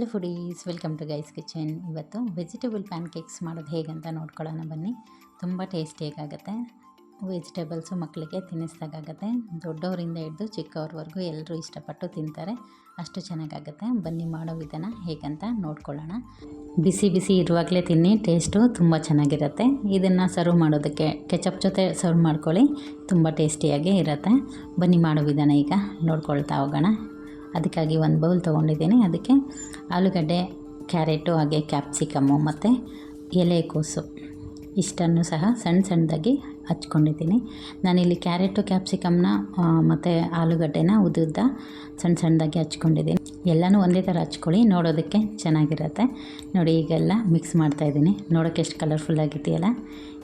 Hello foodies, welcome to guys ಕಿಚನ್. ಇವತ್ತು vegetable pancakes ಮಾಡೋದು ಹೇಗಂತ ನೋಡ್ಕೊಳ್ಳೋಣ ಬನ್ನಿ. ತುಂಬ ಟೇಸ್ಟಿಯಾಗುತ್ತೆ. ವೆಜಿಟೇಬಲ್ಸು ಮಕ್ಕಳಿಗೆ ತಿನ್ನಿಸ್ದಾಗುತ್ತೆ. ದೊಡ್ಡವರಿಂದ ಹಿಡಿದು ಚಿಕ್ಕವ್ರವರೆಗೂ ಎಲ್ಲರೂ ಇಷ್ಟಪಟ್ಟು ತಿಂತಾರೆ, ಅಷ್ಟು ಚೆನ್ನಾಗಾಗುತ್ತೆ. ಬನ್ನಿ ಮಾಡೋ ವಿಧಾನ ಹೇಗಂತ ನೋಡ್ಕೊಳ್ಳೋಣ. ಬಿಸಿ ಬಿಸಿ ಇರುವಾಗಲೇ ತಿನ್ನಿ, ಟೇಸ್ಟು ತುಂಬ ಚೆನ್ನಾಗಿರುತ್ತೆ. ಇದನ್ನು ಸರ್ವ್ ಮಾಡೋದಕ್ಕೆ ಕೆಚಪ್ ಜೊತೆ ಸರ್ವ್ ಮಾಡ್ಕೊಳ್ಳಿ, ತುಂಬ ಟೇಸ್ಟಿಯಾಗಿ ಇರುತ್ತೆ. ಬನ್ನಿ ಮಾಡೋ ವಿಧಾನ ಈಗ ನೋಡ್ಕೊಳ್ತಾ ಹೋಗೋಣ. ಅದಕ್ಕಾಗಿ ಒಂದು ಬೌಲ್ ತೊಗೊಂಡಿದ್ದೀನಿ. ಅದಕ್ಕೆ ಆಲೂಗಡ್ಡೆ, ಕ್ಯಾರೆಟು, ಹಾಗೆ ಕ್ಯಾಪ್ಸಿಕಮ್ಮು ಮತ್ತು ಎಲೆಕೋಸು ಇಷ್ಟನ್ನು ಸಹ ಸಣ್ಣ ಸಣ್ಣದಾಗಿ ಹಚ್ಕೊಂಡಿದ್ದೀನಿ. ನಾನಿಲ್ಲಿ ಕ್ಯಾರೆಟು, ಕ್ಯಾಪ್ಸಿಕಮ್ನ ಮತ್ತು ಆಲೂಗಡ್ಡೆನ ಉದ್ದುದ್ದ ಸಣ್ಣ ಸಣ್ಣದಾಗಿ ಹಚ್ಕೊಂಡಿದ್ದೀನಿ. ಎಲ್ಲನೂ ಒಂದೇ ಥರ ಹಚ್ಕೊಳ್ಳಿ, ನೋಡೋದಕ್ಕೆ ಚೆನ್ನಾಗಿರುತ್ತೆ. ನೋಡಿ, ಈಗೆಲ್ಲ ಮಿಕ್ಸ್ ಮಾಡ್ತಾಯಿದ್ದೀನಿ. ನೋಡೋಕ್ಕೆ ಎಷ್ಟು ಕಲರ್ಫುಲ್ಲಾಗಿದೆಯಲ್ಲ.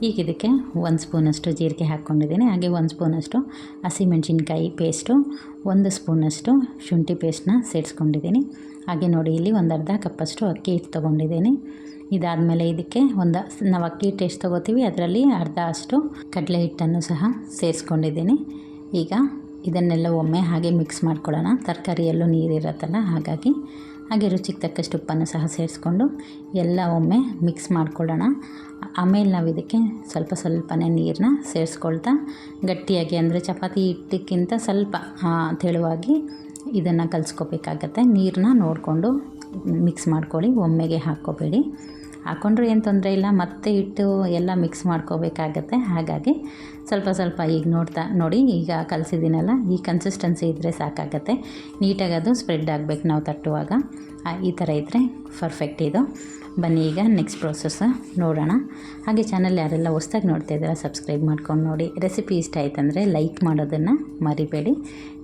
ಈಗ ಇದಕ್ಕೆ 1 ಸ್ಪೂನಷ್ಟು ಜೀರಿಗೆ ಹಾಕ್ಕೊಂಡಿದ್ದೀನಿ. ಹಾಗೆ 1 ಸ್ಪೂನಷ್ಟು ಹಸಿಮೆಣ್ಸಿನ್ಕಾಯಿ ಪೇಸ್ಟು, 1 ಸ್ಪೂನಷ್ಟು ಶುಂಠಿ ಪೇಸ್ಟನ್ನ ಸೇರಿಸ್ಕೊಂಡಿದ್ದೀನಿ. ಹಾಗೆ ನೋಡಿ, ಇಲ್ಲಿ ಒಂದು ಅರ್ಧ ಕಪ್ಪಷ್ಟು ಅಕ್ಕಿ ಹಿಟ್ಟು ತೊಗೊಂಡಿದ್ದೀನಿ. ಇದಾದಮೇಲೆ ಇದಕ್ಕೆ ನಾವು ಅಕ್ಕಿ ಹಿಟ್ಟು ಎಷ್ಟು ತೊಗೋತೀವಿ ಅದರಲ್ಲಿ ಅರ್ಧ ಅಷ್ಟು ಕಡಲೆ ಹಿಟ್ಟನ್ನು ಸಹ ಸೇರಿಸ್ಕೊಂಡಿದ್ದೀನಿ. ಈಗ ಇದನ್ನೆಲ್ಲ ಒಮ್ಮೆ ಹಾಗೆ ಮಿಕ್ಸ್ ಮಾಡ್ಕೊಳ್ಳೋಣ. ತರಕಾರಿಯಲ್ಲೂ ನೀರಿರುತ್ತಲ್ಲ, ಹಾಗೆ ರುಚಿಗೆ ತಕ್ಕಷ್ಟು ಉಪ್ಪನ್ನು ಸಹ ಸೇರಿಸ್ಕೊಂಡು ಎಲ್ಲ ಒಮ್ಮೆ ಮಿಕ್ಸ್ ಮಾಡ್ಕೊಳ್ಳೋಣ. ಆಮೇಲೆ ನಾವು ಇದಕ್ಕೆ ಸ್ವಲ್ಪನೇ ನೀರನ್ನ ಸೇರಿಸ್ಕೊಳ್ತಾ ಗಟ್ಟಿಯಾಗಿ, ಅಂದರೆ ಚಪಾತಿ ಹಿಟ್ಟಕ್ಕಿಂತ ಸ್ವಲ್ಪ ತೆಳುವಾಗಿ ಇದನ್ನು ಕಲಿಸ್ಕೋಬೇಕಾಗತ್ತೆ. ನೀರನ್ನ ನೋಡಿಕೊಂಡು ಮಿಕ್ಸ್ ಮಾಡ್ಕೊಳ್ಳಿ, ಒಮ್ಮೆಗೆ ಹಾಕ್ಕೋಬೇಡಿ. ಹಾಕ್ಕೊಂಡ್ರೆ ಏನು ತೊಂದರೆ ಇಲ್ಲ, ಮತ್ತೆ ಹಿಟ್ಟು ಎಲ್ಲ ಮಿಕ್ಸ್ ಮಾಡ್ಕೋಬೇಕಾಗತ್ತೆ. ಹಾಗಾಗಿ ಸ್ವಲ್ಪ ಈಗ ನೋಡಿ, ಈಗ ಕಲಸಿದ್ದೀನಲ್ಲ, ಈ ಕನ್ಸಿಸ್ಟೆನ್ಸಿ ಇದ್ದರೆ ಸಾಕಾಗತ್ತೆ. ನೀಟಾಗಿ ಅದು ಸ್ಪ್ರೆಡ್ ಆಗಬೇಕು ನಾವು ತಟ್ಟುವಾಗ. ಈ ಥರ ಇದ್ದರೆ ಪರ್ಫೆಕ್ಟ್ ಇದು. ಬನ್ನಿ ಈಗ ನೆಕ್ಸ್ಟ್ ಪ್ರೋಸೆಸ್ ನೋಡೋಣ. ಹಾಗೆ ಚಾನಲ್ ಯಾರೆಲ್ಲ ಹೊಸ್ದಾಗಿ ನೋಡ್ತಾ ಇದ್ದೀರಾ ಸಬ್ಸ್ಕ್ರೈಬ್ ಮಾಡ್ಕೊಂಡು ನೋಡಿ. ರೆಸಿಪಿ ಇಷ್ಟ ಆಯ್ತಂದರೆ ಲೈಕ್ ಮಾಡೋದನ್ನು ಮರಿಬೇಡಿ.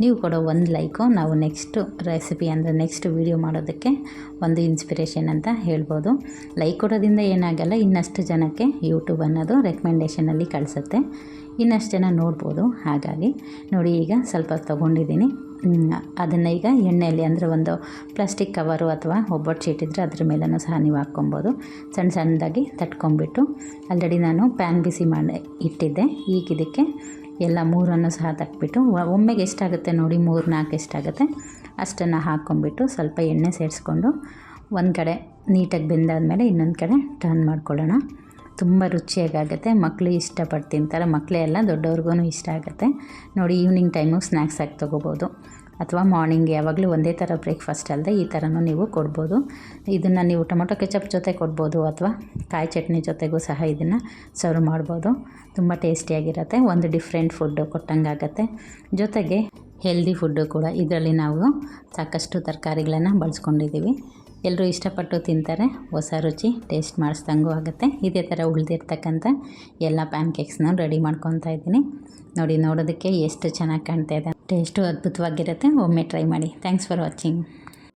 ನೀವು ಕೊಡೋ ಒಂದು ಲೈಕು ನಾವು ನೆಕ್ಸ್ಟ್ ರೆಸಿಪಿ, ಅಂದರೆ ನೆಕ್ಸ್ಟ್ ವೀಡಿಯೋ ಮಾಡೋದಕ್ಕೆ ಒಂದು ಇನ್ಸ್ಪಿರೇಷನ್ ಅಂತ ಹೇಳ್ಬೋದು. ಲೈಕ್ ಕೊಡೋದ್ರಿಂದ ಏನಾಗಲ್ಲ, ಇನ್ನಷ್ಟು ಜನಕ್ಕೆ ಯೂಟ್ಯೂಬ್ ಅನ್ನೋದು ರೆಕಮೆಂಡೇಷನಲ್ಲಿ ಕಳಿಸುತ್ತೆ, ಇನ್ನಷ್ಟು ಜನ ನೋಡ್ಬೋದು. ಹಾಗಾಗಿ ನೋಡಿ, ಈಗ ಸ್ವಲ್ಪ ತೊಗೊಂಡಿದ್ದೀನಿ. ಅದನ್ನು ಈಗ ಎಣ್ಣೆಯಲ್ಲಿ, ಅಂದರೆ ಒಂದು ಪ್ಲಾಸ್ಟಿಕ್ ಕವರು ಅಥವಾ ಒಬ್ಬಟ್ಟು ಶೀಟ್ ಇದ್ದರೆ ಅದ್ರ ಮೇಲೂ ಸಹ ನೀವು ಹಾಕ್ಕೊಬೋದು. ಸಣ್ಣದಾಗಿ ತಟ್ಕೊಂಬಿಟ್ಟು, ಆಲ್ರೆಡಿ ನಾನು ಪ್ಯಾನ್ ಬಿಸಿ ಮಾಡಿ ಇಟ್ಟಿದ್ದೆ. ಈಗ ಇದಕ್ಕೆ ಎಲ್ಲ 3 ಸಹ ತಟ್ಬಿಟ್ಟು, ಒಮ್ಮೆಗೆ ಎಷ್ಟಾಗುತ್ತೆ ನೋಡಿ, 3-4 ಎಷ್ಟಾಗುತ್ತೆ ಅಷ್ಟನ್ನು ಹಾಕ್ಕೊಂಬಿಟ್ಟು ಸ್ವಲ್ಪ ಎಣ್ಣೆ ಸೇರಿಸ್ಕೊಂಡು ಒಂದು ಕಡೆ ನೀಟಾಗಿ ಬೆಂದಾದಮೇಲೆ ಇನ್ನೊಂದು ಕಡೆ ಟರ್ನ್ ಮಾಡ್ಕೊಳ್ಳೋಣ. ತುಂಬ ರುಚಿಯಾಗುತ್ತೆ. ಮಕ್ಕಳು ಇಷ್ಟಪಟ್ಟು ತಿಂತಾರೆ. ಮಕ್ಕಳೇ ಎಲ್ಲ, ದೊಡ್ಡವ್ರಿಗೂ ಇಷ್ಟ ಆಗುತ್ತೆ. ನೋಡಿ, ಈವ್ನಿಂಗ್ ಟೈಮು ಸ್ನ್ಯಾಕ್ಸ್ ಆಗಿ ತೊಗೋಬೋದು, ಅಥವಾ ಮಾರ್ನಿಂಗ್ ಯಾವಾಗಲೂ ಒಂದೇ ಥರ ಬ್ರೇಕ್ಫಾಸ್ಟ್ ಅಲ್ಲದೆ ಈ ಥರನೂ ನೀವು ಕೊಡ್ಬೋದು. ಇದನ್ನು ನೀವು ಟೊಮೊಟೊ ಕೆಚಪ್ ಜೊತೆ ಕೊಡ್ಬೋದು, ಅಥವಾ ಕಾಯಿ ಚಟ್ನಿ ಜೊತೆಗೂ ಸಹ ಇದನ್ನು ಸರ್ವ್ ಮಾಡ್ಬೋದು. ತುಂಬ ಟೇಸ್ಟಿಯಾಗಿರುತ್ತೆ. ಒಂದು ಡಿಫ್ರೆಂಟ್ ಫುಡ್ಡು ಕೊಟ್ಟಂಗಾಗತ್ತೆ, ಜೊತೆಗೆ ಹೆಲ್ದಿ ಫುಡ್ಡು ಕೂಡ. ಇದರಲ್ಲಿ ನಾವು ಸಾಕಷ್ಟು ತರಕಾರಿಗಳನ್ನು ಬಳಸ್ಕೊಂಡಿದ್ದೀವಿ. ಎಲ್ಲರೂ ಇಷ್ಟಪಟ್ಟು ತಿಂತಾರೆ. ಹೊಸ ರುಚಿ ಟೇಸ್ಟ್ ಮಾಡಿಸ್ದಂಗೂ ಆಗುತ್ತೆ. ಇದೇ ಥರ ಉಳಿದಿರ್ತಕ್ಕಂಥ ಎಲ್ಲ ಪ್ಯಾನ್ಕೇಕ್ಸ್ನ ರೆಡಿ ಮಾಡ್ಕೊತಾ ಇದ್ದೀನಿ. ನೋಡಿ, ನೋಡೋದಕ್ಕೆ ಎಷ್ಟು ಚೆನ್ನಾಗಿ ಕಾಣ್ತಾ ಇದೆ. ಟೇಸ್ಟು ಅದ್ಭುತವಾಗಿರುತ್ತೆ. ಒಮ್ಮೆ ಟ್ರೈ ಮಾಡಿ. Thanks for watching.